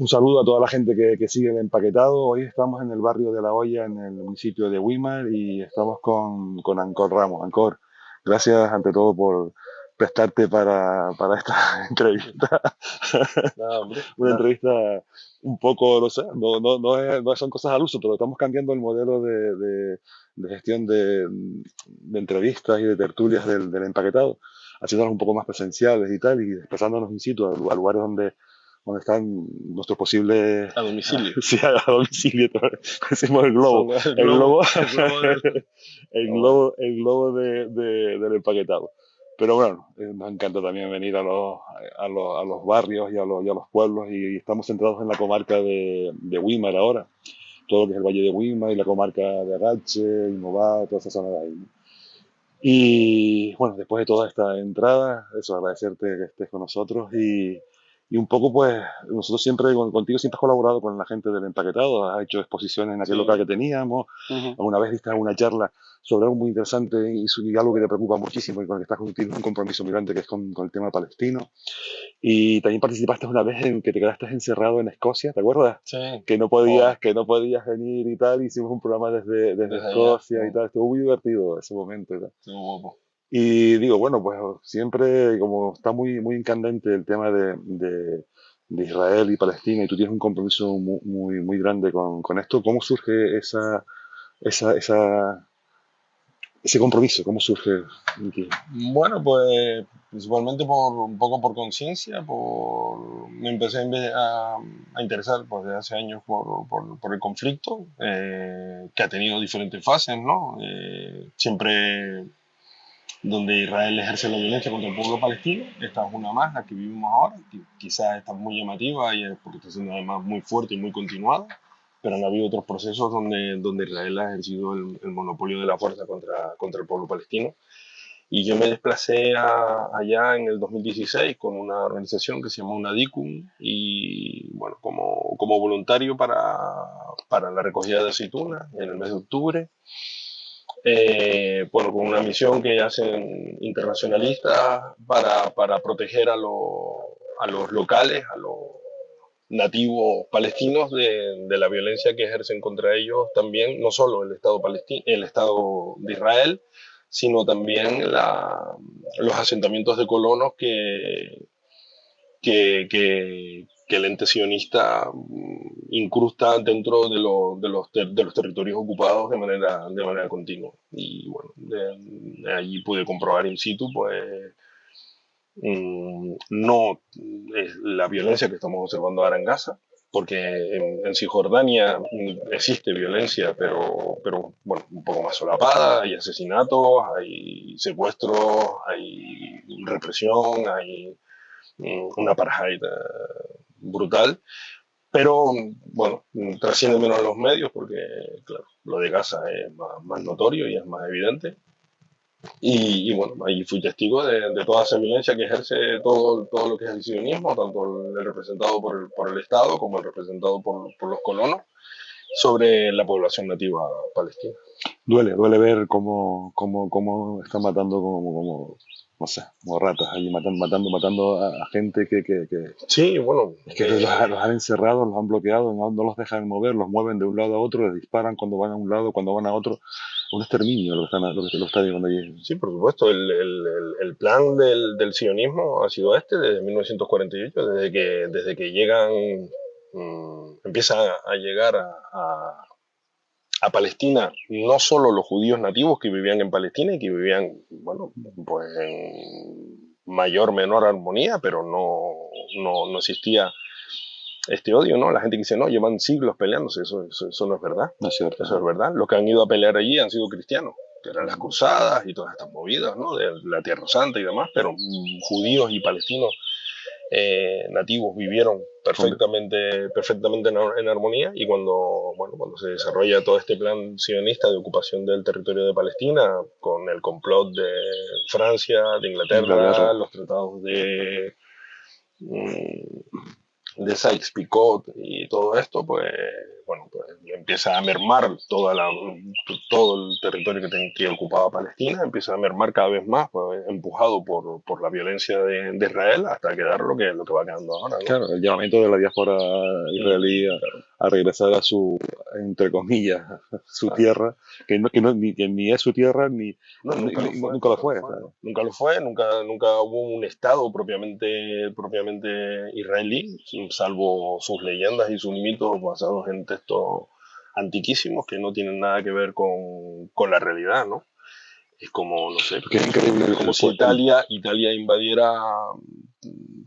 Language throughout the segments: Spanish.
Un saludo a toda la gente que sigue el empaquetado. Hoy estamos en el barrio de La Hoya, en el municipio de Weimar, y estamos con Ancor Ramos. Ancor, gracias ante todo por prestarte para esta entrevista. Nada, hombre. Una entrevista un poco, no sé, no son cosas al uso, pero estamos cambiando el modelo de gestión de entrevistas y de tertulias del empaquetado, haciéndolas un poco más presenciales y tal, y desplazándonos in situ a lugares donde están nuestros posibles, A domicilio. sí, a domicilio, decimos el globo, Son el el globo, globo, el globo del... el Ah, bueno. globo, el globo del empaquetado. Pero bueno, nos encanta también venir a los barrios y a los pueblos, y estamos centrados en la comarca de Weimar ahora, todo lo que es el Valle de Weimar y la comarca de Agache, Inmová, toda esa zona de ahí, ¿no? Y bueno, después de toda esta entrada, eso, agradecerte que estés con nosotros y un poco pues nosotros siempre, contigo siempre has colaborado con la gente del empaquetado, has hecho exposiciones en aquel local Sí. que teníamos, Ujú. alguna vez diste una charla sobre algo muy interesante y algo que te preocupa muchísimo y con el que estás con un compromiso muy grande, que es con el tema palestino. Y también participaste una vez en que te quedaste encerrado en Escocia, ¿te acuerdas? Sí. Que Joder, no podías venir y tal, hicimos un programa desde desde allá. Escocia y tal, estuvo muy divertido ese momento y tal. Estuvo guapo. Y digo, bueno, pues siempre, como está muy incandente el tema de Israel y Palestina, y tú tienes un compromiso muy grande con esto, ¿cómo surge esa, esa, ese compromiso? ¿Cómo surge en ti? Bueno, pues principalmente por un poco por conciencia, me empecé a interesar pues, desde hace años por el conflicto, que ha tenido diferentes fases, ¿no? Siempre donde Israel ejerce la violencia contra el pueblo palestino. Esta es una más, la que vivimos ahora, que quizás está muy llamativa y es porque está siendo además muy fuerte y muy continuada, pero han habido otros procesos donde Israel ha ejercido el monopolio de la fuerza contra el pueblo palestino. Y yo me desplacé allá en el 2016 con una organización que se llama UNADICUM y bueno, como voluntario para la recogida de aceitunas en el mes de octubre. Bueno, con una misión que hacen internacionalistas para proteger a los locales, a los nativos palestinos de la violencia que ejercen contra ellos también, no solo el Estado de Israel, sino también los asentamientos de colonos que el ente sionista incrusta dentro de los territorios ocupados de manera continua. Y bueno, de allí pude comprobar in situ, pues, no es la violencia que estamos observando ahora en Gaza, porque en Cisjordania existe violencia, pero bueno, un poco más solapada, hay asesinatos, hay secuestros, hay represión, hay una apartheid brutal, pero bueno, trasciende menos en los medios porque, claro, lo de Gaza es más notorio y es más evidente. Y bueno, ahí fui testigo de toda esa violencia que ejerce todo lo que es el sionismo, tanto el representado por el Estado como el representado por los colonos, sobre la población nativa palestina. Duele ver cómo están matando no sé, como ratas allí, matando a gente que Sí, bueno, es que los han encerrado, los han bloqueado, no los dejan mover, los mueven de un lado a otro, les disparan cuando van a un lado, cuando van a otro. Un exterminio lo que está llevando allí. sí, por supuesto. El plan del sionismo ha sido este desde 1948, desde que llegan, empiezan a llegar a Palestina, no solo los judíos nativos que vivían en Palestina y que vivían, bueno, pues en mayor o menor armonía, pero no existía este odio, ¿no? La gente que dice, no, llevan siglos peleándose, eso no es verdad. No es cierto, Eso es ¿no? verdad. Los que han ido a pelear allí han sido cristianos, que eran las cruzadas y todas estas movidas, ¿no? De la Tierra Santa y demás, pero judíos y palestinos nativos vivieron perfectamente en armonía, y cuando se desarrolla todo este plan sionista de ocupación del territorio de Palestina con el complot de Francia, de Inglaterra. Inglaterra, los tratados de Sykes-Picot y todo esto, pues bueno, pues empieza a mermar todo el territorio que ocupaba Palestina, empieza a mermar cada vez más, pues, empujado por la violencia de Israel hasta quedar lo que va quedando ahora, ¿no? Claro, el llamamiento de la diáspora israelí Claro. a regresar a su, entre comillas, su Claro. tierra, que ni es su tierra No, nunca lo fue, nunca lo fue. ¿Sabes? nunca lo fue, nunca hubo un Estado propiamente israelí, salvo sus leyendas y sus mitos basados en textos antiquísimos que no tienen nada que ver con la realidad, ¿no? Es como, no sé, Porque es increíble como si Italia invadiera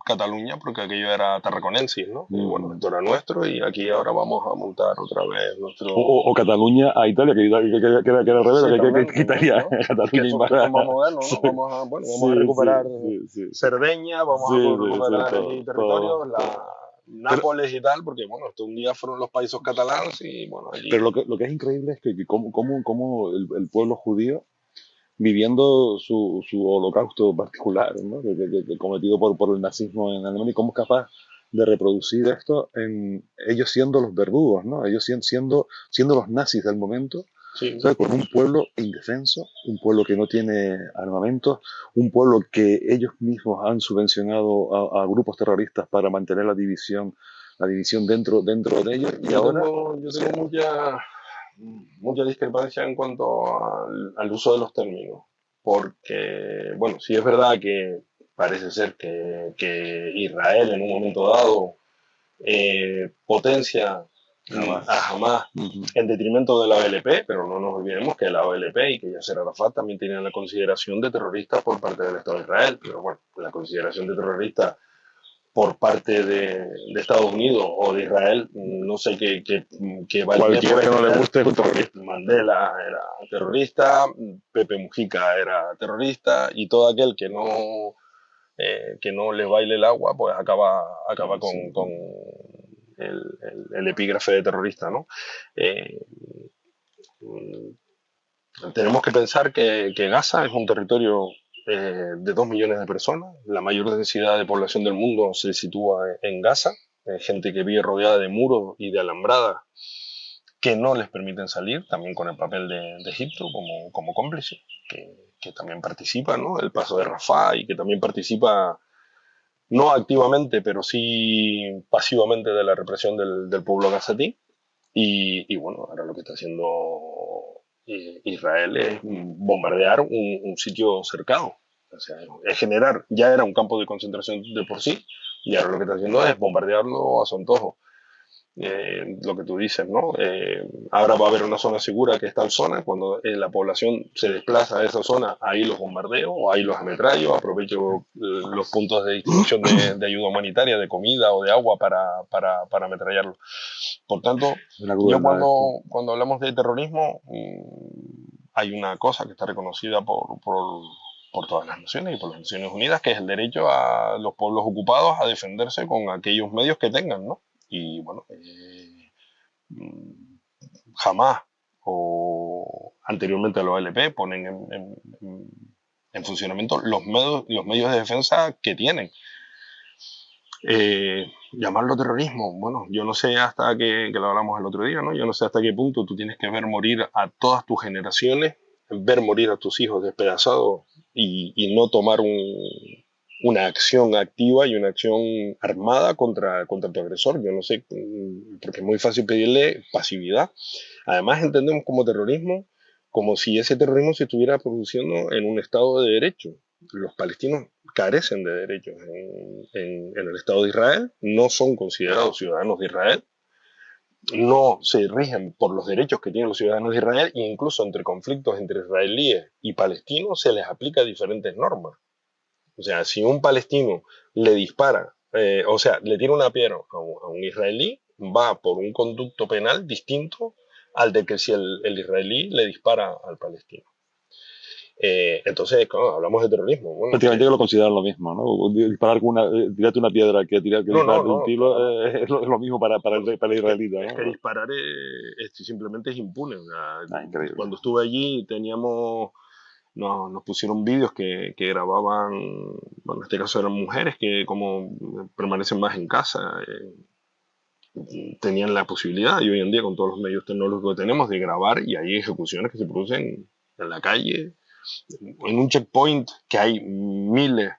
Cataluña porque aquello era tarraconensis, ¿no? Y bueno, esto era nuestro y aquí ahora vamos a montar otra vez nuestro... o Cataluña a Italia, que era al revés, Sí, que también, Italia ¿no? Cataluña Que invada. son más modernos, ¿no? Sí, Vamos a sí, recuperar sí, Cerdeña, vamos sí, a sí, recuperar aquí todo, todo, territorios, todo. Pero, Nápoles y tal, porque bueno, esto un día fueron los países catalanes y bueno, pero allí... lo que es increíble es que cómo el pueblo judío viviendo su holocausto particular, ¿no? Que cometido por el nazismo en Alemania, y cómo es capaz de reproducir esto en ellos siendo los verdugos, ¿no? Ellos siendo los nazis del momento, Sí, ¿sabes? Con un pueblo indefenso, un pueblo que no tiene armamentos, un pueblo que ellos mismos han subvencionado a grupos terroristas para mantener la división dentro de ellos, y ahora, yo o sea, tengo mucha discrepancia en cuanto al uso de los términos, porque, bueno, sí es verdad que parece ser que Israel en un momento dado potencia jamás. a Hamas Ujú. en detrimento de la OLP, pero no nos olvidemos que la OLP y que Yasser Arafat también tenían la consideración de terroristas por parte del Estado de Israel, pero bueno, la consideración de terrorista por parte de Estados Unidos o de Israel, no sé qué validez Cualquiera que puede no le tener. guste es un terrorista. Mandela era terrorista, Pepe Mujica era terrorista y todo aquel que no le baile el agua, pues acaba con el epígrafe de terrorista, ¿no? Eh, Tenemos que pensar que Gaza es un territorio de 2 millones de personas. La mayor densidad de población del mundo se sitúa en Gaza. Gente que vive rodeada de muros y de alambradas que no les permiten salir, también con el papel de Egipto como cómplice, que también participa, ¿no? El paso de Rafah y que también participa no activamente, pero sí pasivamente de la represión del pueblo gazatí. Y bueno, ahora lo que está haciendo Israel es bombardear un sitio cercado. O sea, es generar, ya era un campo de concentración de por sí, y ahora lo que está haciendo es bombardearlo a su antojo. Lo que tú dices, ¿no? Ahora va a haber una zona segura que es tal zona, cuando la población se desplaza a esa zona, ahí los bombardeo, o ahí los ametrallo, aprovecho los puntos de distribución de ayuda humanitaria, de comida o de agua para ametrallarlos. Por tanto, Una yo crueldad esto. cuando hablamos de terrorismo, hay una cosa que está reconocida por todas las naciones y por las Naciones Unidas, que es el derecho a los pueblos ocupados a defenderse con aquellos medios que tengan, ¿no? Y bueno, jamás o anteriormente a los OLP ponen en funcionamiento los medios de defensa que tienen. Llamarlo terrorismo, bueno, yo no sé hasta que lo hablamos el otro día, ¿no? Yo no sé hasta qué punto tú tienes que ver morir a todas tus generaciones, ver morir a tus hijos despedazados y no tomar una acción activa y una acción armada contra tu agresor. Yo no sé, porque es muy fácil pedirle pasividad. Además, entendemos como terrorismo como si ese terrorismo se estuviera produciendo en un Estado de Derecho. Los palestinos carecen de derechos en el Estado de Israel, no son considerados ciudadanos de Israel, no se rigen por los derechos que tienen los ciudadanos de Israel e incluso entre conflictos entre israelíes y palestinos se les aplica diferentes normas. O sea, si un palestino le dispara, o sea, le tira una piedra a un israelí, va por un conducto penal distinto al de que si el israelí le dispara al palestino. Entonces, claro, hablamos de terrorismo. Bueno, Prácticamente que lo consideran lo mismo, ¿no? Disparar con tirarte una piedra que dispararte un tiro es lo mismo para el israelita, es que ¿no? disparar simplemente es impune. O sea, Ah, increíble. cuando estuve allí nos pusieron vídeos que grababan, bueno, en este caso eran mujeres que como permanecen más en casa, tenían la posibilidad, y hoy en día con todos los medios tecnológicos que tenemos, de grabar, y hay ejecuciones que se producen en la calle, en un checkpoint que hay miles.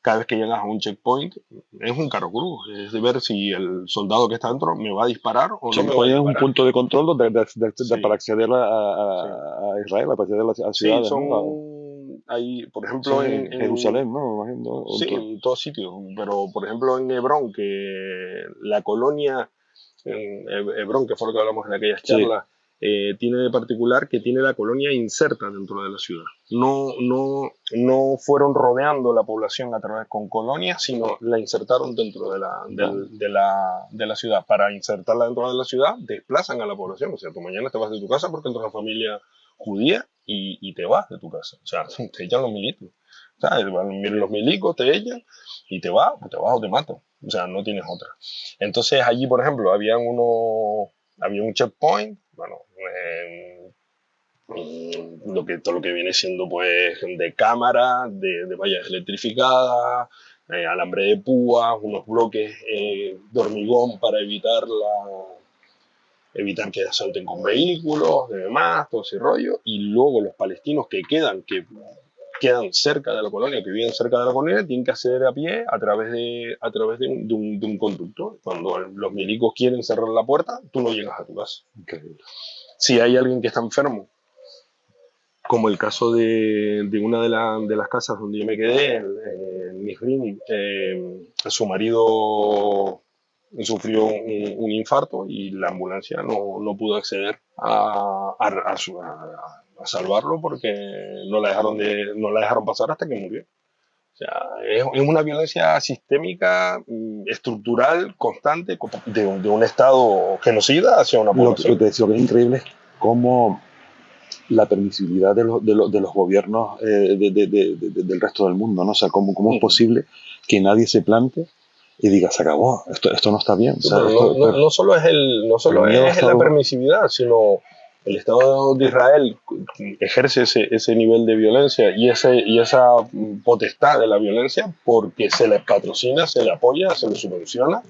Cada vez que llegas a un checkpoint es un caro cruz, es de ver si el soldado que está dentro me va a disparar o no me va a Checkpoint es un disparar. punto de control Sí, para acceder sí. a Israel, para acceder a Sí, ciudades, ¿no? hay, por Sí, ejemplo, en Jerusalén, ¿no? Me imagino, sí, en todos sitios, pero por ejemplo en Hebrón, que la colonia en Hebrón, que fue lo que hablamos en aquellas sí, charlas, tiene de particular que tiene la colonia inserta dentro de la ciudad. No fueron rodeando la población a través con colonias, sino la insertaron dentro de la ciudad. Para insertarla dentro de la ciudad, desplazan a la población. O sea, tú mañana te vas de tu casa porque entras a una familia judía y te vas de tu casa. O sea, te echan los milicos. O sea, los milicos te echan y te vas o te matan. O sea, no tienes otra. Entonces allí, por ejemplo, había un checkpoint, bueno, todo lo que viene siendo pues de cámara, de vallas electrificadas, alambre de púas, unos bloques de hormigón para evitar que asalten con vehículos, y demás, todo ese rollo, y luego los palestinos que quedan cerca de la colonia, que viven cerca de la colonia, tienen que acceder a pie a través de un conducto. Cuando los milicos quieren cerrar la puerta, tú no llegas a tu casa. increíble. Si hay alguien que está enfermo, como el caso de una de las casas donde yo me quedé, en Nifrin, su marido sufrió un infarto y la ambulancia no pudo acceder a salvarlo porque no la dejaron pasar hasta que murió. O sea, es una violencia sistémica, estructural, constante, de un Estado genocida hacia una Lo que población. te decía, lo que es increíble es cómo la permisividad de los gobiernos del resto del mundo, ¿no? O sea, cómo es posible que nadie se plante y diga, se acabó, esto no está bien. O sea, No solo es la permisividad, sino el Estado de Israel ejerce ese nivel de violencia y esa potestad de la violencia porque se le patrocina, se le apoya, se le subvenciona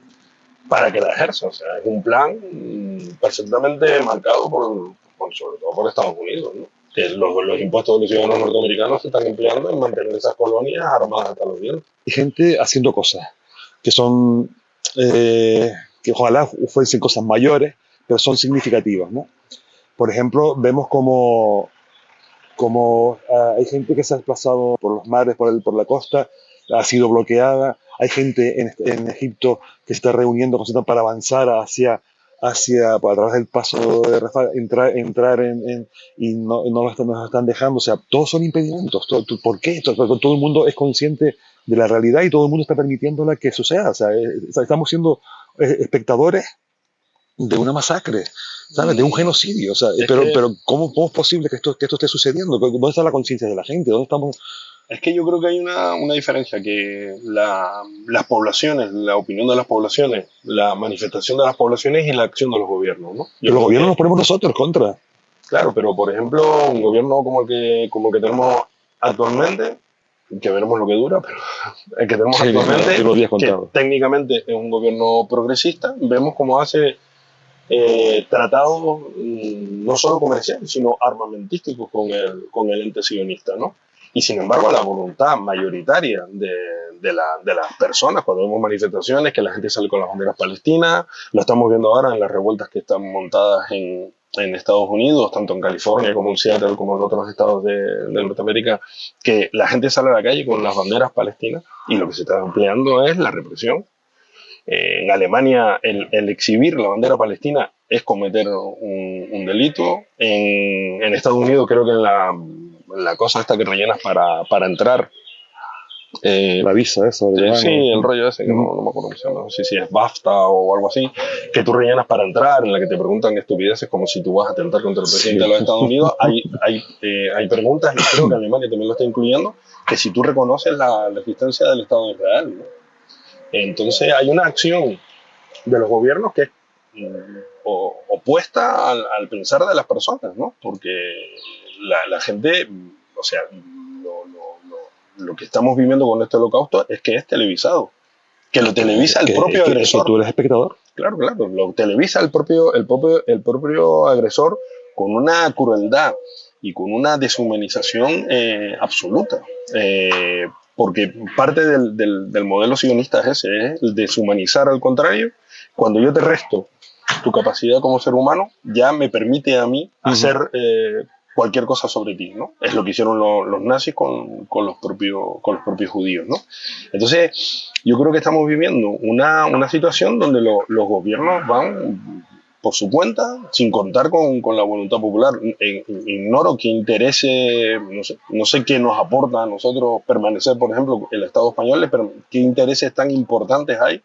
para que la ejerza. O sea, es un plan perfectamente marcado sobre todo por Estados Unidos, ¿no? Que los impuestos de los ciudadanos norteamericanos se están empleando en mantener esas colonias armadas hasta los dientes. Y gente haciendo cosas que son, que ojalá fuesen cosas mayores, pero son significativas, ¿no? Por ejemplo, vemos como hay gente que se ha desplazado por los mares, por la costa, ha sido bloqueada. Hay gente en Egipto que se está reuniendo para avanzar pues, a través del paso de Rafah, entrar y no nos están dejando. O sea, todos son impedimentos. ¿Por qué? Todo el mundo es consciente de la realidad y todo el mundo está permitiéndola que suceda. O sea, estamos siendo espectadores de una masacre, ¿sabes? De un genocidio. O sea, pero ¿cómo es posible que esto esté sucediendo? ¿Dónde está la conciencia de la gente? ¿Dónde estamos? Es que yo creo que hay una diferencia, que las poblaciones, la opinión de las poblaciones, la manifestación de las poblaciones y la acción de los gobiernos, ¿no? Pero los gobiernos nos ponemos nosotros contra. Claro, pero por ejemplo, un gobierno como el que tenemos actualmente, que veremos lo que dura, pero el que tenemos actualmente, que técnicamente es un gobierno progresista, vemos cómo hace tratados no solo comerciales, sino armamentísticos con el ente sionista, ¿no? Y sin embargo, la voluntad mayoritaria de las personas, cuando vemos manifestaciones, que la gente sale con las banderas palestinas, lo estamos viendo ahora en las revueltas que están montadas en Estados Unidos, tanto en California como en Seattle, como en otros estados de Norteamérica, que la gente sale a la calle con las banderas palestinas y lo que se está empleando es la represión. En Alemania, el exhibir la bandera palestina es cometer un delito. En Estados Unidos, creo que en la cosa esta que rellenas para entrar. La visa, eso. Sí, el rollo ese, que no me acuerdo cómo se llama. No sé si es BAFTA o algo así, que tú rellenas para entrar, en la que te preguntan estupideces como si tú vas a atentar contra el presidente de los Estados Unidos. Hay preguntas, y creo que Alemania también lo está incluyendo, que si tú reconoces la existencia del Estado de Israel, ¿no? Entonces hay una acción de los gobiernos que es opuesta al pensar de las personas, ¿no? Porque la gente, o sea, lo que estamos viviendo con este holocausto es que es televisado, que lo televisa el propio agresor. ¿Tú eres espectador? claro, claro, lo televisa el propio agresor con una crueldad y con una deshumanización absoluta. Porque parte del modelo sionista es ese, es el deshumanizar al contrario. Cuando yo te resto tu capacidad como ser humano, ya me permite a mí hacer cualquier cosa sobre ti, ¿no? Es lo que hicieron los nazis con los propios judíos, ¿no? Entonces, yo creo que estamos viviendo una situación donde los gobiernos van por su cuenta, sin contar con la voluntad popular. Ignoro qué interese, no sé qué nos aporta a nosotros permanecer, por ejemplo, el Estado español, pero qué intereses tan importantes hay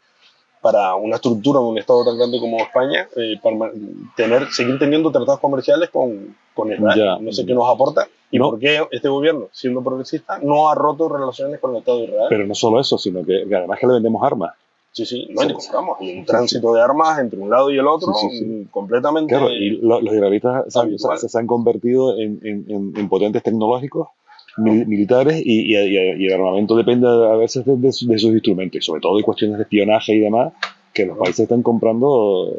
para una estructura de un Estado tan grande como España, para seguir teniendo tratados comerciales con Israel. Ya. No sé qué nos aporta y No. por qué este gobierno, siendo progresista, no ha roto relaciones con el Estado de Israel. Pero no solo eso, sino que además que le vendemos armas. Sí, sí, no, compramos. Hay un tránsito de armas entre un lado y el otro, completamente. Claro, y los israelitas se han convertido en potentes tecnológicos, militares, y el armamento depende a veces de sus instrumentos, y sobre todo de cuestiones de espionaje y demás, que los países están comprando,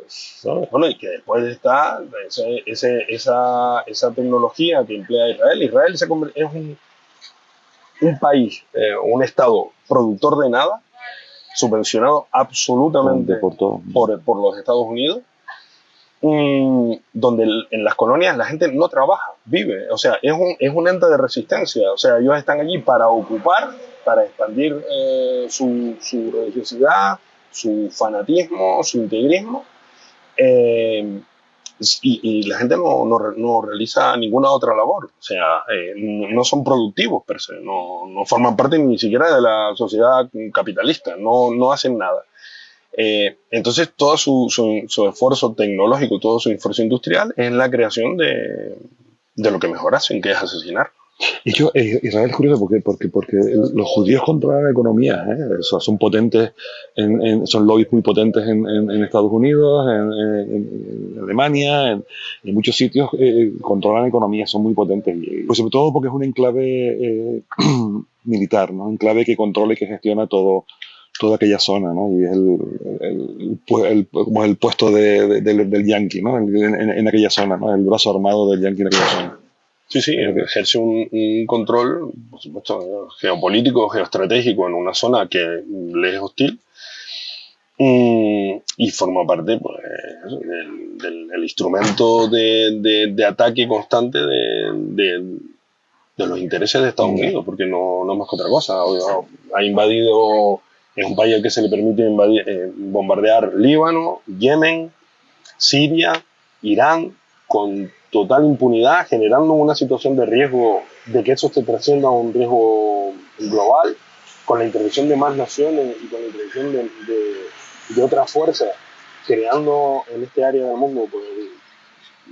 ¿sabes? Bueno, y que después está esa tecnología que emplea Israel. Israel es un país, un Estado productor de nada, subvencionado absolutamente por los Estados Unidos, donde en las colonias la gente no trabaja, vive. O sea, es un ente de resistencia. O sea, ellos están allí para ocupar, para expandir su religiosidad, su fanatismo, su integrismo. Y la gente no realiza ninguna otra labor. O sea, no son productivos per se, no forman parte ni siquiera de la sociedad capitalista, no hacen nada. Entonces, todo su esfuerzo tecnológico, todo su esfuerzo industrial es la creación de lo que mejor hacen, que es asesinar. Y Israel es curioso porque los judíos controlan la economía, ¿eh? O sea, son potentes, son lobbies muy potentes en Estados Unidos, en Alemania, en muchos sitios controlan la economía, son muy potentes. Pues sobre todo porque es un enclave militar, ¿no? Un enclave que controla y que gestiona toda aquella zona, ¿no? Y es como el puesto del yanqui, ¿no? En aquella zona, ¿no? El brazo armado del yanqui en aquella zona. Sí, sí, ejerce un control, por supuesto, geopolítico, geoestratégico en una zona que le es hostil, y forma parte, pues, del instrumento de ataque constante de los intereses de Estados Unidos, porque no es más que otra cosa. Ha invadido, es un país al que se le permite bombardear Líbano, Yemen, Siria, Irán, con total impunidad, generando una situación de riesgo, de que eso se trascienda a un riesgo global, con la intervención de más naciones y con la intervención de otras fuerzas, creando en este área del mundo, pues,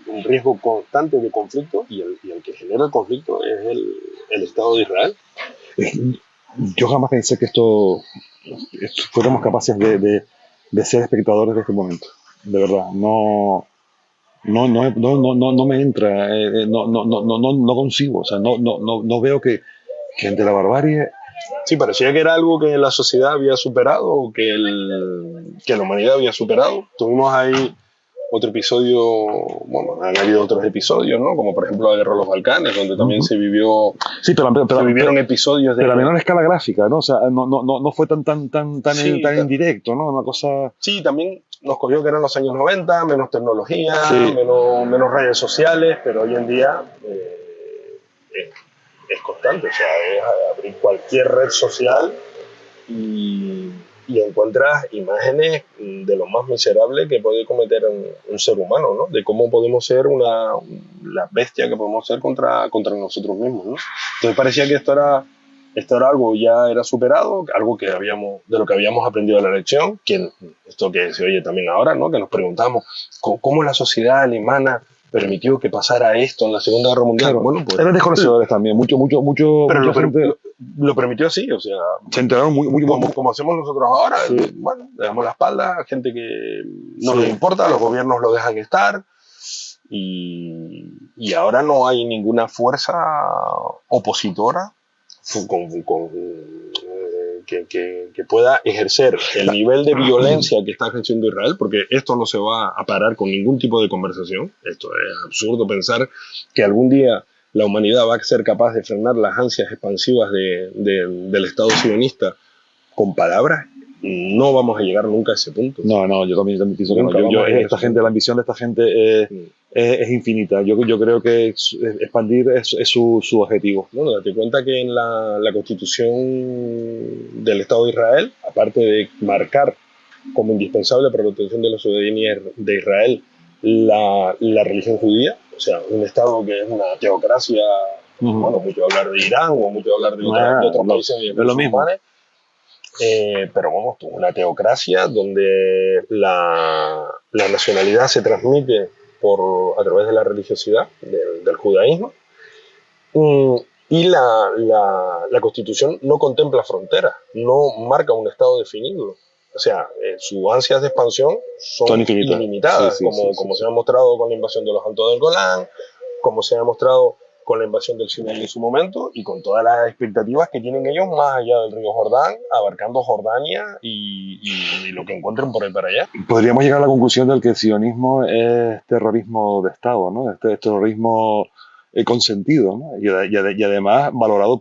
un riesgo constante de conflicto, y el que genera el conflicto es el Estado de Israel. Yo jamás pensé que fuéramos capaces de ser espectadores de este momento, de verdad. No me entra, no concibo, o sea, no veo que ante la barbarie. Sí, parecía que era algo que la sociedad había superado, o que la humanidad había superado. Tuvimos ahí otro episodio, bueno, han habido otros episodios, ¿no? Como por ejemplo la Guerra de los Balcanes, donde también se vivió. Sí, se vivieron episodios pero a menor escala gráfica, ¿no? O sea, no fue tan indirecto, ¿no? Una cosa. Sí, también nos cogió que eran los años 90, menos tecnología, menos redes sociales, pero hoy en día es constante. O sea, es abrir cualquier red social y encuentras imágenes de lo más miserable que puede cometer un ser humano, ¿no? De cómo podemos ser la bestia que podemos ser contra nosotros mismos, ¿no? Entonces parecía que esto era algo ya era superado, algo de lo que habíamos aprendido de la lección, esto que se oye también ahora, ¿no? Que nos preguntamos cómo la sociedad alemana permitió que pasara esto en la Segunda Guerra Mundial. Claro, bueno, pues, eran desconocedores también, pero gente lo permitió así, o sea, se enteraron como hacemos nosotros ahora. Sí. Bueno, le damos la espalda a gente que no nos importa, los gobiernos lo dejan estar, y ahora no hay que pueda ejercer el nivel de violencia que está ejerciendo Israel, porque esto no se va a parar con ningún tipo de conversación. Esto es absurdo pensar que algún día la humanidad va a ser capaz de frenar las ansias expansivas del Estado sionista con palabras. No vamos a llegar nunca a ese punto. No, yo también pienso que no. Esta gente, la ambición de esta gente es infinita. Yo creo que expandir es su objetivo. Bueno, date cuenta que en la Constitución del Estado de Israel, aparte de marcar como indispensable para la obtención de la soberanía de Israel la religión judía, o sea, un Estado que es una teocracia, bueno, mucho hablar de Irán o mucho hablar de otros países musulmanes, pero vamos, una teocracia donde la nacionalidad se transmite a través de la religiosidad del judaísmo, y la Constitución no contempla fronteras, no marca un Estado definido. O sea, sus ansias de expansión son ilimitadas, como se ha mostrado con la invasión de los Altos del Golán, como se ha mostrado con la invasión del Sinaí en su momento, y con todas las expectativas que tienen ellos más allá del río Jordán, abarcando Jordania y lo que encuentren por ahí para allá. Podríamos llegar a la conclusión de que el sionismo es terrorismo de Estado, ¿no? Es terrorismo consentido, ¿no? Y además valorado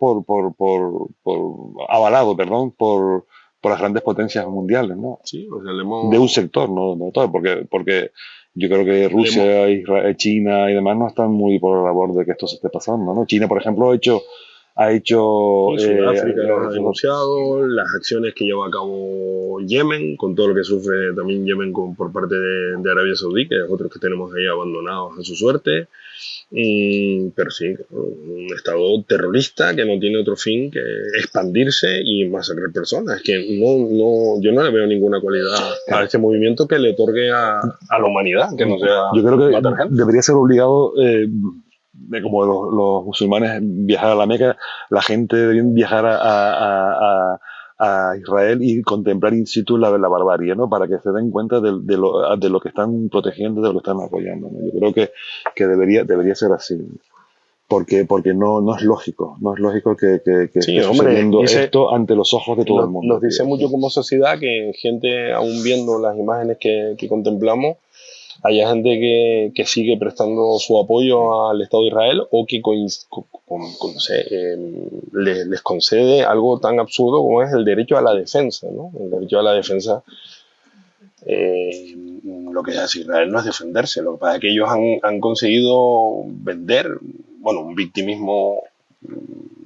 avalado, perdón, por las grandes potencias mundiales, ¿no? Sí, o sea, de un sector, no todo, porque yo creo que Rusia, Israel, China y demás no están muy por la labor de que esto se esté pasando, ¿no? China, por ejemplo, ha hecho Sudáfrica ha denunciado las acciones que lleva a cabo Yemen, con todo lo que sufre también Yemen por parte de Arabia Saudí, que es otros que tenemos ahí abandonados a su suerte. Pero sí, un Estado terrorista que no tiene otro fin que expandirse y masacrar personas. Es que yo no le veo ninguna cualidad a este movimiento que le otorgue a la humanidad, que no sea yo creo que matar gente. Debería ser obligado, como los musulmanes viajar a la Meca, la gente debería viajar a Israel y contemplar in situ la barbarie, ¿no? Para que se den cuenta de lo que están protegiendo, de lo que están apoyando, ¿no? Yo creo que debería ser así, porque no es lógico que sí, esté sucediendo esto ante los ojos de todo el mundo. Nos dice mucho como sociedad que gente, aún viendo las imágenes que contemplamos, haya gente que sigue prestando su apoyo al Estado de Israel, o que no sé, les concede algo tan absurdo como es el derecho a la defensa, ¿no? El derecho a la defensa, lo que hace Israel no es defenderse, lo que pasa es que ellos han conseguido vender, bueno, un victimismo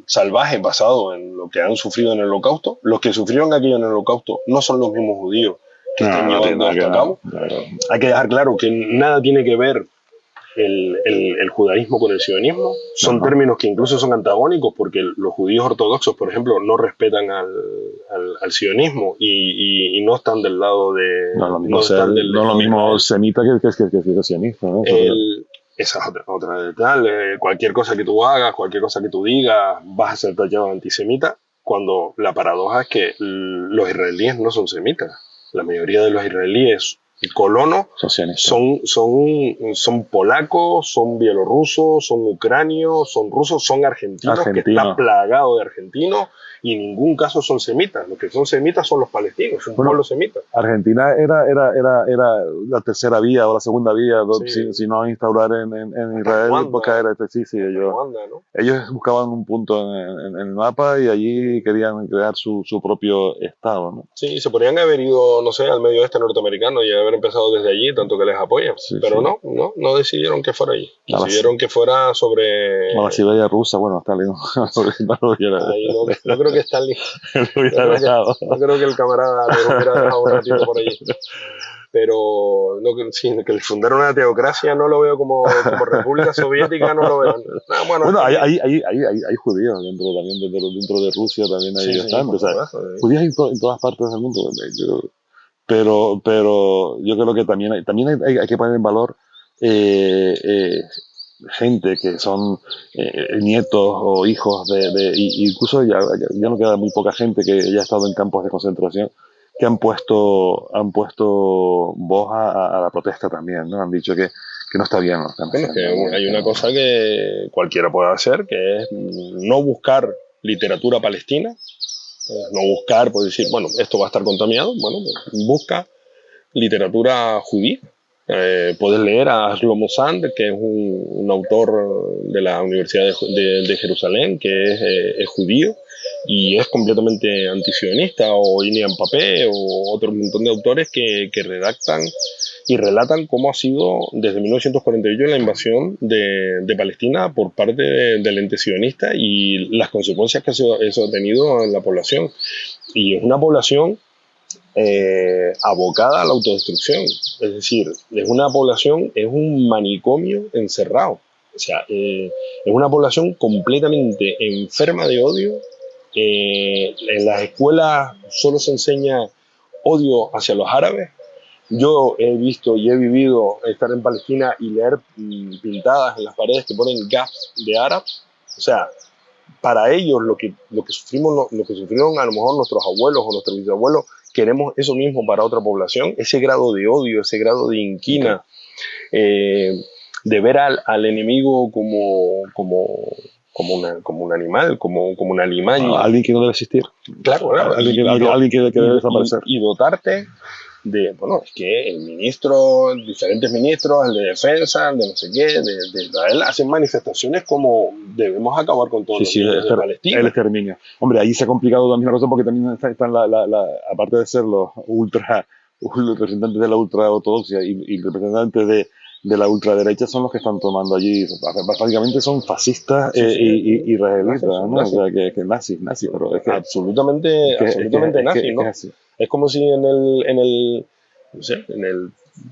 salvaje basado en lo que han sufrido en el Holocausto. Los que sufrieron aquello en el Holocausto no son los mismos judíos que están llevando esto a cabo. Hay que dejar claro que nada tiene que ver el judaísmo con el sionismo. Son términos que incluso son antagónicos, porque los judíos ortodoxos, por ejemplo, no respetan al sionismo y no están del lado de... No es lo mismo semita que sionista, ¿no? Esa es otra de tal. Cualquier cosa que tú hagas, cualquier cosa que tú digas, vas a ser tachado de antisemita, cuando la paradoja es que los israelíes no son semitas. La mayoría de los israelíes colonos son polacos, son bielorrusos, son ucranios, son rusos, son argentinos. Que está plagado de argentinos, y en ningún caso son semitas. Los que son semitas son los palestinos, un pueblo semita. Argentina era la tercera vía o la segunda vía, si no instaurar en Israel, ellos buscaban un punto en el mapa y allí querían crear su propio estado, ¿no? Sí, se podrían haber ido, no sé, al medio oeste norteamericano y haber empezado desde allí, tanto que les apoyan, pero no decidieron que fuera allí, decidieron que fuera sobre... la Siberia rusa, bueno, Stalin. No creo que Stalin... no creo que el camarada le hubiera dejado un ratito por allí. Pero que le fundaron una teocracia no lo veo como República Soviética, no lo veo. Bueno, hay judíos dentro de Rusia, también hay bastantes. Judíos en todas partes del mundo. Pero yo creo que también hay que poner en valor gente que son nietos o hijos incluso ya no queda muy poca gente que ya ha estado en campos de concentración, que han puesto voz a la protesta también, ¿no? Han dicho que no está bien. Hay una cosa que cualquiera puede hacer, que es no buscar literatura palestina No buscar, pues decir, bueno, esto va a estar contaminado, bueno, pues busca literatura judía. Puedes leer a Shlomo Sand, que es un autor de la Universidad de Jerusalén, que es judío y es completamente antisionista, o Ilian Papé, o otro montón de autores que redactan y relatan cómo ha sido desde 1948 la invasión de Palestina por parte del ente sionista y las consecuencias que eso ha tenido en la población. Y es una población abocada a la autodestrucción. Es decir, es una población, es un manicomio encerrado. O sea, es una población completamente enferma de odio. En las escuelas solo se enseña odio hacia los árabes. Yo he visto y he vivido estar en Palestina y leer pintadas en las paredes que ponen gas de árabe. O sea, para ellos lo que sufrimos, lo que sufrieron a lo mejor nuestros abuelos o nuestros bisabuelos, queremos eso mismo para otra población, ese grado de odio, ese grado de inquina, de ver al enemigo como un animal, como un alimaño. Alguien que no debe existir. Claro, claro. Alguien que debe desaparecer. Y dotarte de, bueno, es que el ministro, diferentes ministros, el de defensa, el de no sé qué, de Israel, hacen manifestaciones como debemos acabar con todos los niños de Palestina. El exterminio. Hombre, ahí se ha complicado también la cosa porque también están aparte de ser los representantes de la ultraortodoxia y representantes de la ultraderecha, son los que están tomando allí, básicamente son fascistas y israelitas, ¿no? O sea, que nazis, pero es que absolutamente nazis, ¿no? Es como si en el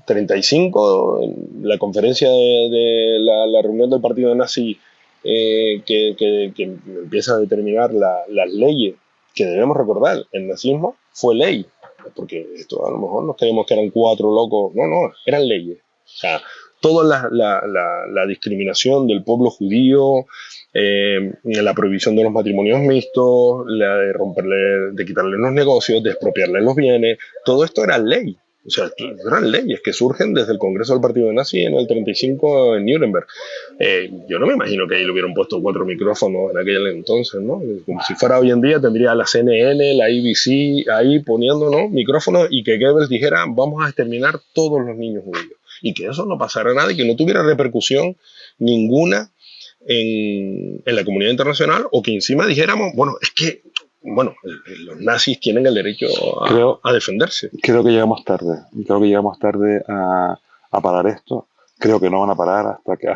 35, en la conferencia de la reunión del partido nazi, que empieza a determinar las leyes que debemos recordar. El nazismo fue ley, porque esto a lo mejor nos creemos que eran 4 locos, no, eran leyes. O sea, toda la discriminación del pueblo judío, la prohibición de los matrimonios mixtos, la de quitarle los negocios, de expropiarle los bienes, todo esto era ley. O sea, eran leyes que surgen desde el Congreso del Partido Nazi en el 35 en Nuremberg. Yo no me imagino que ahí le hubieran puesto 4 micrófonos en aquel entonces, ¿no? Como si fuera hoy en día, tendría la CNN, la ABC ahí poniendo, ¿no?, micrófonos, y que Goebbels dijera, vamos a exterminar todos los niños judíos. Y que eso no pasara nada y que no tuviera repercusión ninguna en la comunidad internacional, o que encima dijéramos, los nazis tienen el derecho a defenderse. Creo que llegamos tarde a parar esto. Creo que no van a parar hasta que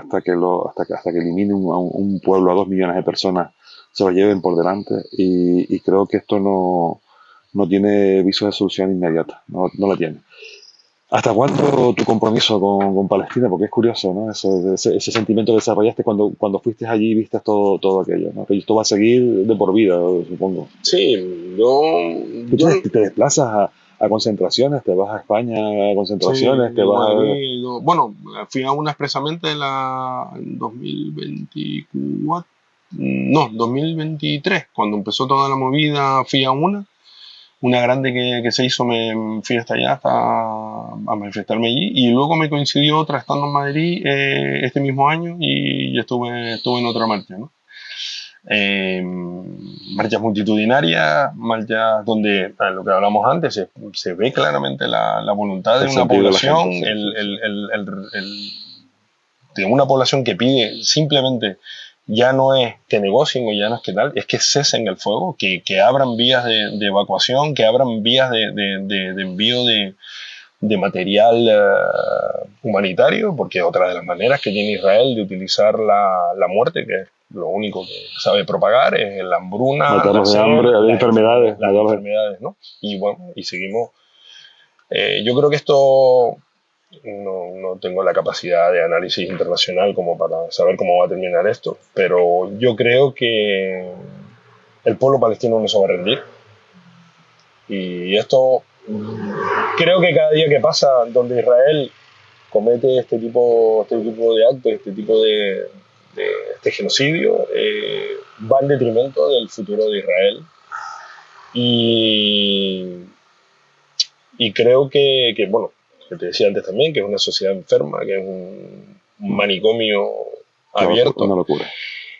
eliminen un pueblo a 2 millones de personas, se lo lleven por delante, y creo que esto no tiene viso de solución inmediata, no la tiene. ¿Hasta cuándo tu compromiso con Palestina? Porque es curioso, ¿no? Ese sentimiento que desarrollaste cuando fuiste allí y viste todo aquello, ¿no? Que esto va a seguir de por vida, supongo. Sí, ¿Te desplazas a concentraciones? ¿Te vas a España a concentraciones? Sí, ¿Te vas bueno, fui a una expresamente en 2024, no, 2023, cuando empezó toda la movida, fui a una grande que se hizo, me fui hasta allá a manifestarme allí, y luego me coincidió otra estando en Madrid este mismo año, y estuve en otra marcha, ¿no? Marchas multitudinarias, marchas donde, lo que hablamos antes, se ve claramente la voluntad de una población, de una población que pide simplemente, ya no es que negocien o ya no es que tal, es que cesen el fuego, que abran vías de evacuación, que abran vías de envío de material humanitario, porque otra de las maneras que tiene Israel de utilizar la muerte, que es lo único que sabe propagar, es la hambruna, matarlos de hambre, las enfermedades, ¿no? Y bueno, y seguimos. Yo creo que esto no tengo la capacidad de análisis internacional como para saber cómo va a terminar esto, pero yo creo que el pueblo palestino no se va a rendir, y esto creo que cada día que pasa donde Israel comete este tipo de actos, este tipo de genocidio, va en detrimento del futuro de Israel, y creo que bueno, que te decía antes también, que es una sociedad enferma, que es un manicomio abierto, una locura,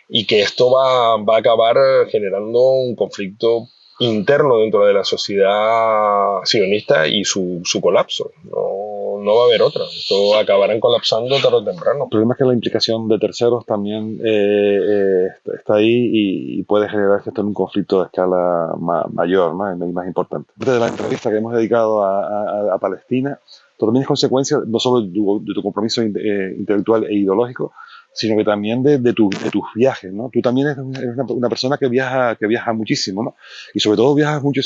y que esto va a acabar generando un conflicto interno dentro de la sociedad sionista y su colapso. No va a haber otra. Esto acabarán colapsando tarde o temprano. El problema es que la implicación de terceros también está ahí y puede generar esto en un conflicto de escala mayor, ¿no? Y más importante. Desde la entrevista que hemos dedicado a Palestina, tú también es consecuencia no solo de tu compromiso intelectual e ideológico, sino que también de tus viajes, ¿no? Tú también eres una persona que viaja muchísimo, ¿no? Y sobre todo viajas mucho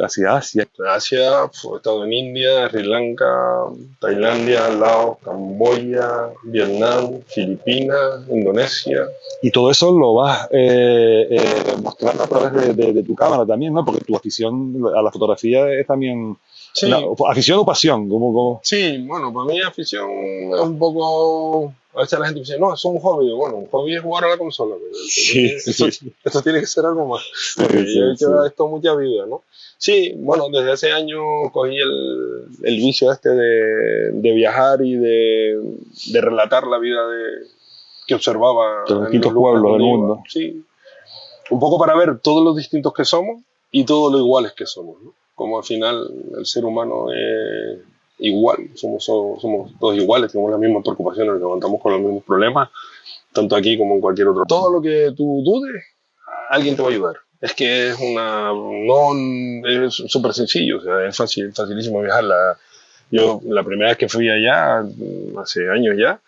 hacia Asia. Asia, he estado en India, Sri Lanka, Tailandia, Laos, Camboya, Vietnam, Filipinas, Indonesia. Y todo eso lo vas mostrando a través de tu cámara también, ¿no? Porque tu afición a la fotografía es también... Sí. ¿Afición o pasión? ¿Cómo? Sí, bueno, para mí afición es un poco... A veces la gente dice, no, es un hobby. Bueno, un hobby es jugar a la consola. Pero esto tiene que ser algo más. Porque yo he hecho esto mucha vida, ¿no? Sí, bueno, desde hace años cogí el vicio de viajar y de relatar la vida que observaba en los distintos pueblos del mundo. Sí, un poco para ver todos los distintos que somos y todos los iguales que somos, ¿no? Como al final el ser humano es igual, somos todos iguales, tenemos las mismas preocupaciones, nos levantamos con los mismos problemas, tanto aquí como en cualquier otro. Todo lo que tú dudes, alguien te va a ayudar. Es que es súper sencillo, o sea, es facilísimo viajar. Yo la primera vez que fui allá, hace años ya,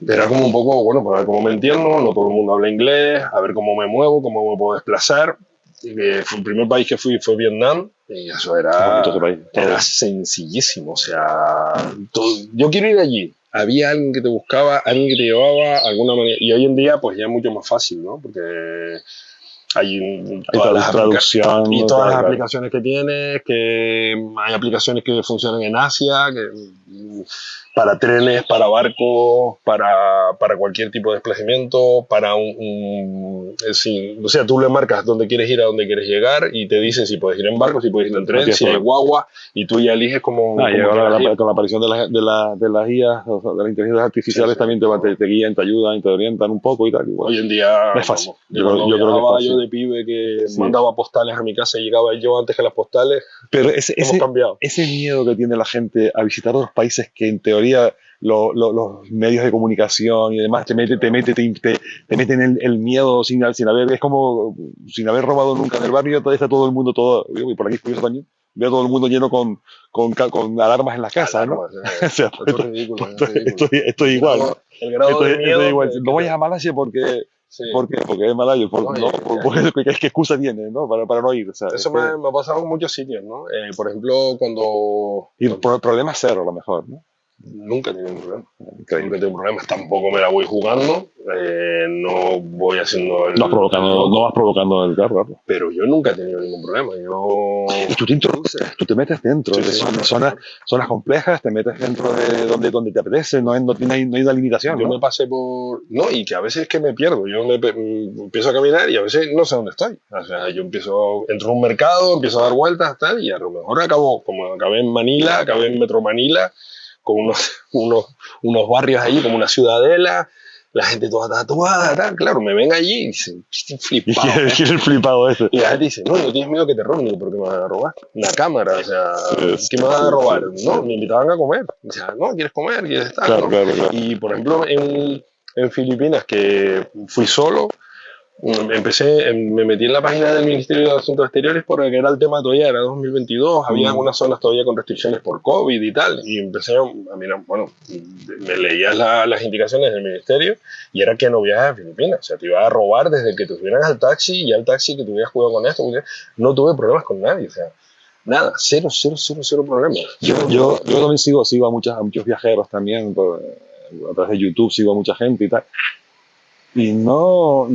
era como un poco, bueno, para ver cómo me entiendo, no todo el mundo habla inglés, a ver cómo me muevo, cómo me puedo desplazar. El primer país que fui fue Vietnam y eso era sencillísimo, o sea, yo quiero ir allí. Había alguien que te buscaba, alguien que te llevaba, alguna manera, y hoy en día pues ya es mucho más fácil, ¿no? Porque hay todas las traducción y todas las aplicaciones que tienes, que hay aplicaciones que funcionan en Asia, para trenes, para barcos, para cualquier tipo de desplazamiento, para o sea, tú le marcas dónde quieres ir, a dónde quieres llegar y te dicen si puedes ir en barco, si puedes ir en tren, si hay guagua y tú ya eliges cómo con la aparición de las guías, o sea, de las inteligencias artificiales también te guían, te ayudan, te orientan un poco y tal. Igual. Hoy en día es fácil. Yo creo que es fácil. Yo de pibe que mandaba postales a mi casa y llegaba yo antes que las postales. Pero hemos cambiado. Ese miedo que tiene la gente a visitar otros países que en teoría los medios de comunicación y demás te meten el miedo sin haber, es como sin haber robado nunca en el barrio, está todo el mundo, y por aquí por eso también, veo todo el mundo lleno con alarmas en las casas, ¿no? O sea, esto es igual. El grado de miedo esto es igual. No vayas a Malasia porque... Sí. ¿Por qué? Porque es malayo. ¿Qué excusa tiene, ¿no? Para no ir. O sea, eso me ha pasado en muchos sitios, ¿no? Por ejemplo, cuando... Y el problema cero, a lo mejor, ¿no? Nunca he tenido un problema. Nunca tengo problemas. Tampoco me la voy jugando. No voy haciendo... No vas provocando el carro. Pero yo nunca he tenido ningún problema. Y tú te introduces, tú te metes dentro de zonas complejas, te metes dentro de donde te apetece, no hay una limitación. Yo me pasé por... No, y que a veces es que me pierdo. Yo empiezo a caminar y a veces no sé dónde estoy. O sea, entro en un mercado, empiezo a dar vueltas, tal, y a lo mejor acabé en Manila, acabé en Metro Manila, con unos barrios allí, como una ciudadela, la gente toda tatuada, tal, claro, me ven allí y dicen, flipado. ¿Quién es el flipado ese? Y la gente dice, no tienes miedo que te roben, ¿pero qué me van a robar? Una cámara, o sea, ¿qué me van a robar? No, me invitaban a comer. O sea, no, ¿quieres comer? ¿Quieres estar? Claro, claro. Y, por ejemplo, en Filipinas, que fui solo, me metí en la página del Ministerio de Asuntos Exteriores porque era el tema todavía, era 2022, había algunas zonas todavía con restricciones por COVID y tal, y empecé a mirar, bueno, me leías las indicaciones del Ministerio y era que no viajas a Filipinas, o sea, te iba a robar desde que te subieran al taxi y al taxi que tuvieras cuidado con esto, no tuve problemas con nadie, o sea, nada, cero problemas. Yo también sigo a muchos viajeros también, a través de YouTube sigo a mucha gente y tal. Y no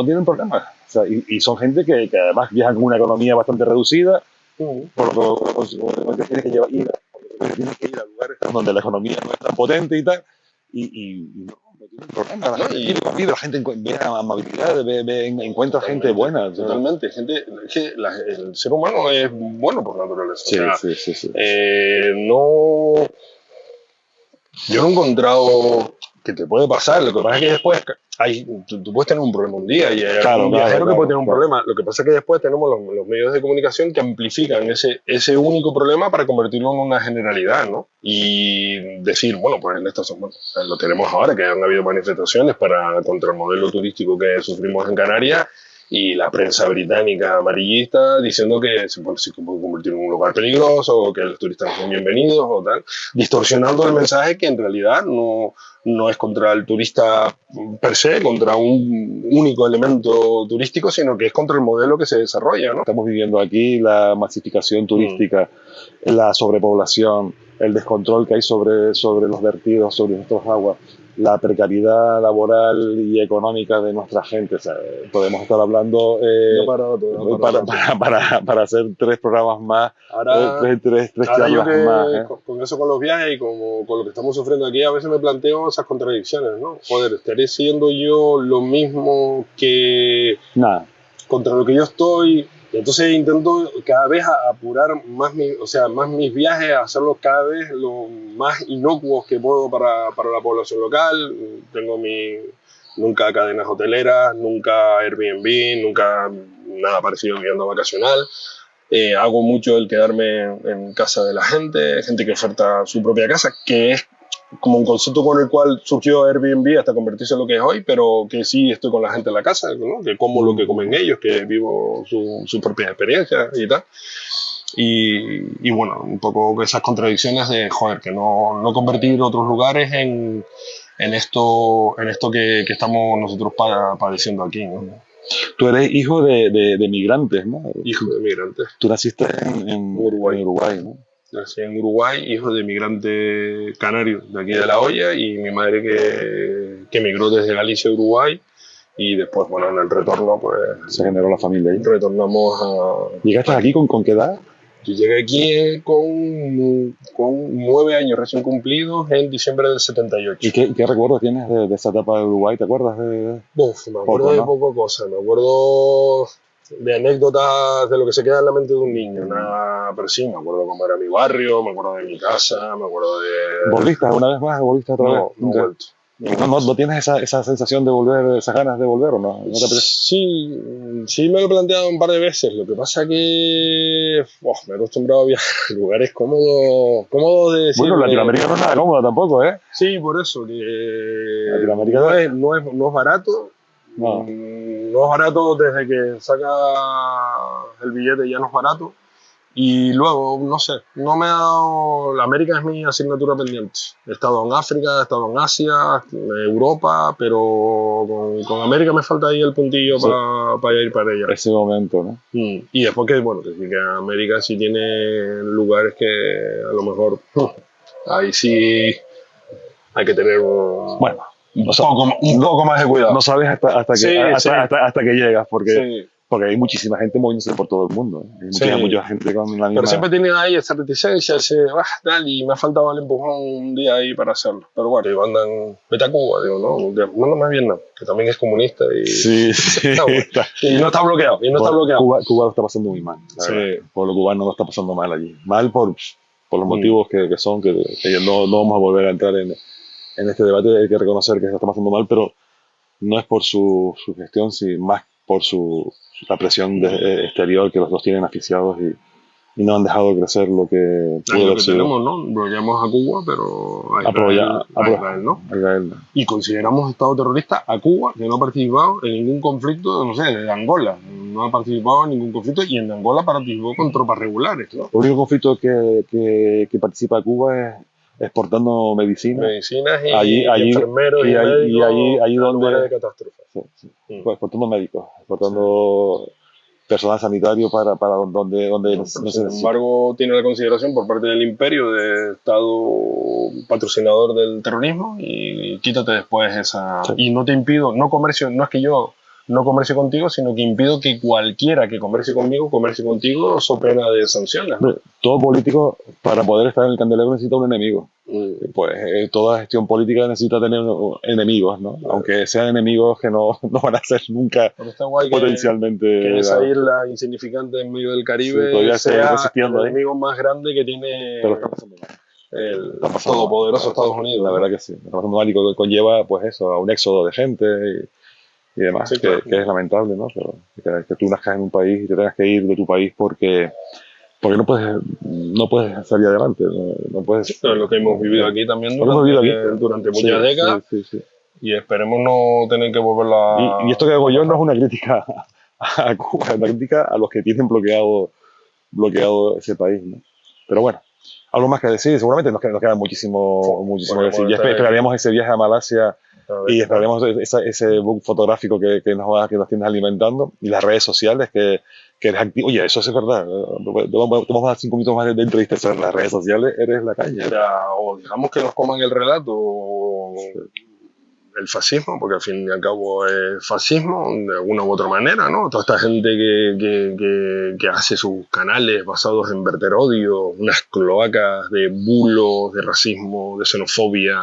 tienen problemas. O sea, y son gente que además viajan con una economía bastante reducida, por lo que tienes que ir a lugares donde la economía no es tan potente y tal, y no tienen problemas. La gente ve amabilidad, encuentra gente buena. Totalmente. Es que el ser humano es bueno por naturaleza. Sí. Yo no he encontrado... que te puede pasar, lo que pasa es que después tú puedes tener un problema un día y hay Claro, un viajero que puede tener un claro. problema. Lo que pasa es que después tenemos los medios de comunicación que amplifican ese único problema para convertirlo en una generalidad, ¿no? Y decir, bueno, pues en esto bueno, lo tenemos ahora, que han habido manifestaciones contra el modelo turístico que sufrimos en Canarias y la prensa británica amarillista diciendo que se puede convertir en un lugar peligroso o que los turistas no son bienvenidos o tal, distorsionando el mensaje que en realidad no es contra el turista per se, contra un único elemento turístico, sino que es contra el modelo que se desarrolla, ¿no? Estamos viviendo aquí la masificación turística, la sobrepoblación, el descontrol que hay sobre los vertidos, sobre nuestras aguas, la precariedad laboral y económica de nuestra gente. O sea, podemos estar hablando para hacer 3 programas más, ahora, tres ahora yo charlas más. Con eso, con los viajes y con lo que estamos sufriendo aquí, a veces me planteo esas contradicciones, ¿no? Joder, ¿estaré siendo yo lo mismo que Nada. contra lo que yo estoy? Entonces intento cada vez apurar más, más mis viajes, hacerlos cada vez lo más inocuos que puedo para la población local. Tengo nunca cadenas hoteleras, nunca Airbnb, nunca nada parecido a vivienda vacacional. Hago mucho el quedarme en casa de la gente que oferta su propia casa, que es como un concepto con el cual surgió Airbnb hasta convertirse en lo que es hoy, pero que sí estoy con la gente en la casa, ¿no? Que como lo que comen ellos, que vivo sus propias experiencias y tal. Y bueno, un poco esas contradicciones de, joder, que no convertir otros lugares en esto que estamos nosotros padeciendo aquí, ¿no? Tú eres hijo de migrantes, ¿no? Hijo de migrantes. Tú naciste en Uruguay, ¿no? Nací en Uruguay, hijo de migrante canario de aquí de La Hoya, y mi madre que emigró desde Galicia a Uruguay, y después, bueno, en el retorno, pues... Se generó la familia ahí. Retornamos a... ¿Llegaste aquí con qué edad? Yo llegué aquí con 9 años recién cumplidos en diciembre del 78. ¿Y qué recuerdos tienes de esa etapa de Uruguay? ¿Te acuerdas de...? Me acuerdo de poco cosa, me acuerdo de anécdotas de lo que se queda en la mente de un niño, nada, pero sí, me acuerdo cómo era mi barrio, me acuerdo de mi casa, me acuerdo de... ¿Volviste una vez más? ¿Volviste otra vez? No he vuelto. ¿No tienes esa sensación de volver, esas ganas de volver o no? ¿No te Sí, me lo he planteado un par de veces. Lo que pasa que me he acostumbrado a viajar a lugares cómodos de decir. Bueno, Latinoamérica no es nada cómoda tampoco, ¿eh? Sí, por eso. Que Latinoamérica no es barato. No es barato desde que saca el billete, ya no es barato. Y luego, no sé, no me ha dado... La América es mi asignatura pendiente. He estado en África, he estado en Asia, en Europa, pero con América me falta ahí el puntillo para ir para allá. Ese momento, ¿no? Y después que, bueno, que América sí tiene lugares que a lo mejor ahí sí hay que tener un poco más de cuidado. No sabes hasta que llegas, porque... Sí. Porque hay muchísima gente moviéndose por todo el mundo. Hay mucha gente con la misma... Pero siempre he tenido ahí esa reticencia, tal, y me ha faltado el empujón un día ahí para hacerlo. Pero bueno, digo, andan, vete a Cuba, digo, no más bien, que también es comunista y... Sí. Y no está bloqueado, Cuba lo está pasando muy mal. Sí. El pueblo cubano no está pasando mal allí. Mal por los motivos que no vamos a volver a entrar en este debate. Hay que reconocer que se está pasando mal, pero no es por su gestión, sino más por la presión exterior que los tienen asfixiados y no han dejado crecer lo que pudo haber sido. Tenemos, ¿no? Bloqueamos a Cuba, pero a Israel, ¿no? Y consideramos Estado terrorista a Cuba, que no ha participado en ningún conflicto, no sé, de Angola. No ha participado en ningún conflicto y en Angola participó con tropas regulares, ¿no? El único conflicto que participa Cuba es exportando medicinas y enfermeros y médicos allí donde de catástrofe. Sí. Pues exportando médicos, exportando personal sanitario para donde sin embargo tiene la consideración por parte del imperio de Estado patrocinador del terrorismo y quítate después esa... Sí. Y no te impido, no es que yo no comercie contigo, sino que impido que cualquiera que comercie conmigo, comercie contigo, so pena de sanciones, ¿no? Todo político, para poder estar en el candelero, necesita un enemigo. Pues toda gestión política necesita tener enemigos, ¿no? Aunque sean enemigos que no van a ser nunca potencialmente... Que esa isla insignificante en medio del Caribe sea el enemigo más grande que tiene... Pero está pasando mal. el todopoderoso Estados Unidos. La verdad que sí. El cambio climático conlleva, pues eso, a un éxodo de gente y demás, Sí, claro. que es lamentable, ¿no? Pero que tú nazcas en un país y te tengas que ir de tu país porque no puedes salir adelante. No puedes, es lo que hemos vivido aquí también durante muchas sí, décadas. Sí. Y esperemos no tener que volverlo a... Y esto que hago yo no es una crítica a Cuba, es una crítica a los que tienen bloqueado ese país, ¿no? Pero bueno, algo más que decir, seguramente nos queda muchísimo que decir. Ya esperaríamos ese viaje a Malasia y esperaríamos ese book fotográfico que nos tienes alimentando, y las redes sociales que eres activo. Oye, eso es verdad. Te vamos a dar 5 minutos más de entrevista. En las redes sociales eres la caña. O dejamos que nos coman el relato, el fascismo, porque al fin y al cabo es fascismo de alguna u otra manera, ¿no? Toda esta gente que hace sus canales basados en verter odio, unas cloacas de bulos, de racismo, de xenofobia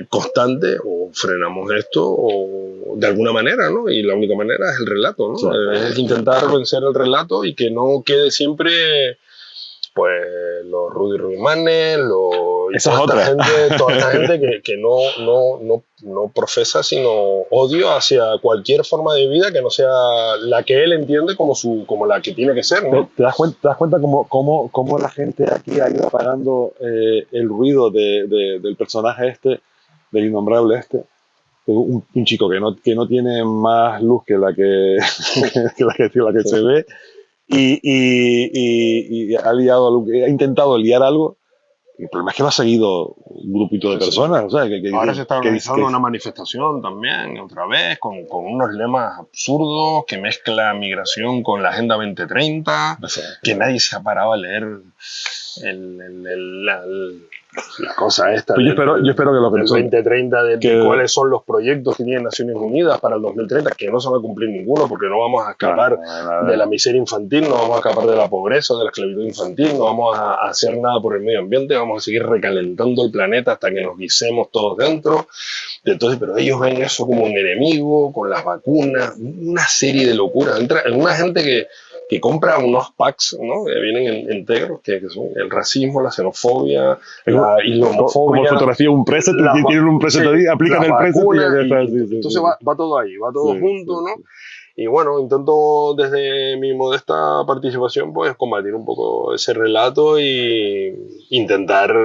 constante, o frenamos esto o de alguna manera, ¿no? Y la única manera es el relato, ¿no? Sí. Es intentar vencer el relato y que no quede siempre pues los Rudy Ruimanes, toda esta gente que no profesa sino odio hacia cualquier forma de vida que no sea la que él entiende como la que tiene que ser, ¿no? ¿Te das cuenta cómo la gente aquí ha ido apagando el ruido del personaje del innombrable un chico que no tiene más luz que la que se ve, y ha intentado liar algo. El problema es que lo ha seguido un grupito de personas. O sea, ahora se está organizando una manifestación también, otra vez, con unos lemas absurdos que mezcla migración con la Agenda 2030, que nadie se ha parado a leer la cosa esta. Pues yo espero que lo del 2030, de cuáles son los proyectos que tiene Naciones Unidas para el 2030, que no se va a cumplir ninguno, porque no vamos a escapar de la miseria infantil, no vamos a escapar de la pobreza, de la esclavitud infantil, no vamos a hacer nada por el medio ambiente, vamos a seguir recalentando el planeta hasta que nos guisemos todos dentro. Entonces, pero ellos ven eso como un enemigo, con las vacunas, una serie de locuras. Una gente que compra unos packs, ¿no? Que vienen enteros, que son el racismo, la xenofobia, la islamofobia. Como fotografía un preset, tienen un preset ahí, aplican el preset y ya está. Entonces va todo ahí, va todo junto, ¿no? Y bueno, intento desde mi modesta participación pues combatir un poco ese relato y intentar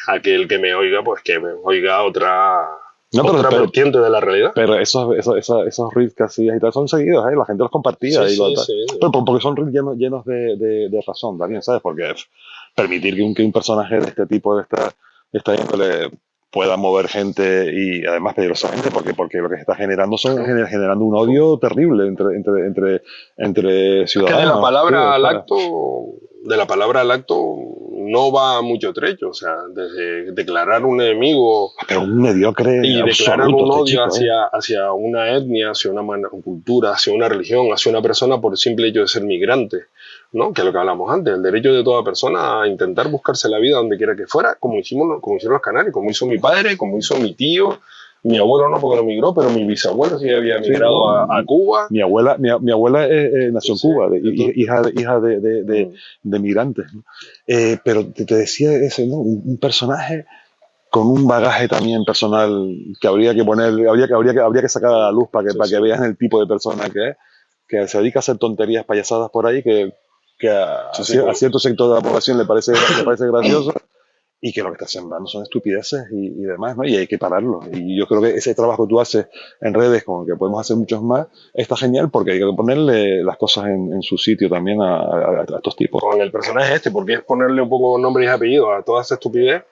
a que el que me oiga pues que me oiga otra vertiente de la realidad. Pero esos reels que hacías y tal son seguidos, ¿eh? La gente los compartía. Pero porque son reels llenos de razón también, ¿sabes? Porque permitir que un personaje de este tipo, de esta índole, pueda mover gente, y además peligrosamente, porque lo que se está generando generando un odio terrible entre ciudadanos. Es que de la palabra al acto no va mucho trecho, o sea, desde declarar un enemigo, pero un mediocre y declarar un odio hacia una etnia, hacia una cultura, hacia una religión, hacia una persona por el simple hecho de ser migrante, ¿no? Que es lo que hablamos antes, el derecho de toda persona a intentar buscarse la vida donde quiera que fuera, como hicieron los canarios, como hizo mi padre, como hizo mi tío. Mi abuelo no, porque no migró, pero mi bisabuelo sí había migrado a Cuba. Mi abuela nació en Cuba, hija de migrantes, ¿no? Pero te decía eso, ¿no? Un personaje con un bagaje también personal que habría que sacar a la luz para que vean el tipo de persona que se dedica a hacer tonterías, payasadas por ahí, que a cierto sector de la población le parece gracioso, y que lo que está sembrando son estupideces y demás, ¿no? Y hay que pararlo. Y yo creo que ese trabajo que tú haces en redes, con el que podemos hacer muchos más, está genial, porque hay que ponerle las cosas en su sitio también a estos tipos. Con el personaje porque es ponerle un poco nombre y apellido a toda esa estupidez.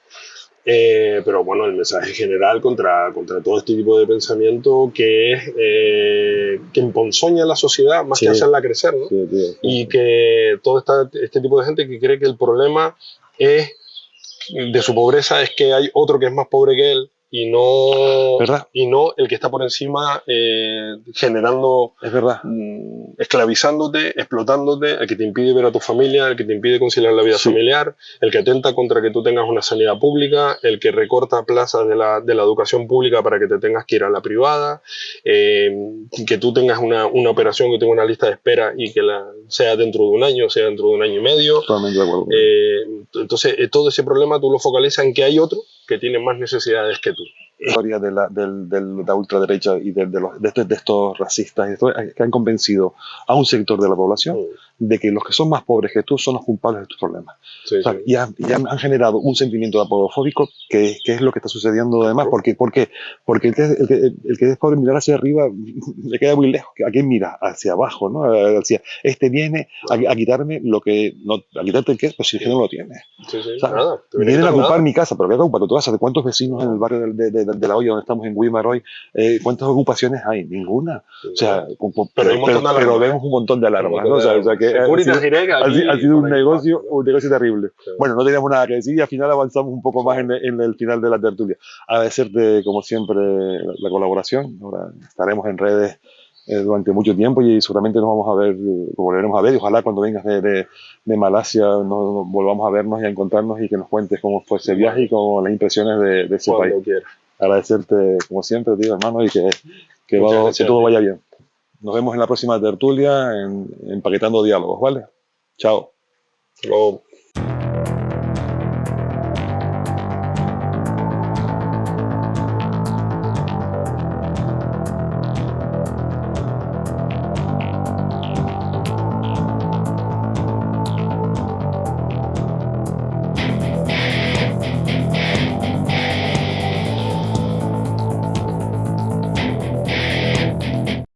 Pero bueno, el mensaje general contra todo este tipo de pensamiento que es que emponzoña la sociedad más que hacerla crecer, ¿no? Y que todo este tipo de gente que cree que el problema de su pobreza es que hay otro que es más pobre que él, ¿Verdad? y no el que está por encima generando, Es verdad. esclavizándote, explotándote, el que te impide ver a tu familia, el que te impide conciliar la vida Sí. familiar, el que atenta contra que tú tengas una sanidad pública, el que recorta plazas de la educación pública para que te tengas que ir a la privada, que tú tengas una operación que tenga una lista de espera y que sea dentro de un año, sea dentro de un año y medio. Totalmente de acuerdo. Entonces, todo ese problema tú lo focalizas en que hay otro que tiene más necesidades que tú. Historia de la ultraderecha y de estos racistas y esto, que han convencido a un sector de la población de que los que son más pobres que tú son los culpables de tus problemas. Sí, O sea, sí. y han generado un sentimiento de apodofóbico que es lo que está sucediendo además. ¿Por qué? Porque el que es pobre mirar hacia arriba le queda muy lejos. ¿A quién mira? Hacia abajo, ¿no? Hacia, viene a quitarme lo que... No, ¿a quitarte el qué? Pues si es que no lo tienes. Sí, sí, ¿Sabes? nada. Vienen a ocupar mi casa, pero ¿qué ocupa tu casa? ¿De cuántos vecinos en el barrio de La Hoya, donde estamos en Weimar hoy? ¿Cuántas ocupaciones hay? Ninguna. O sea, pero vemos un montón de alarmas, ¿no? O sea, que ha sido un negocio terrible. Sí. Bueno, no teníamos nada que decir y al final avanzamos un poco más en el final de la tertulia. Agradecerte, como siempre, la colaboración. Ahora estaremos en redes durante mucho tiempo y seguramente nos vamos a ver, volveremos a ver, y ojalá cuando vengas de Malasia nos volvamos a vernos y a encontrarnos y que nos cuentes cómo fue ese viaje y con las impresiones de ese país. Agradecerte como siempre, tío, hermano, y que todo vaya bien. Nos vemos en la próxima tertulia en Empaquetando Diálogos, ¿vale? Chao. Hasta luego.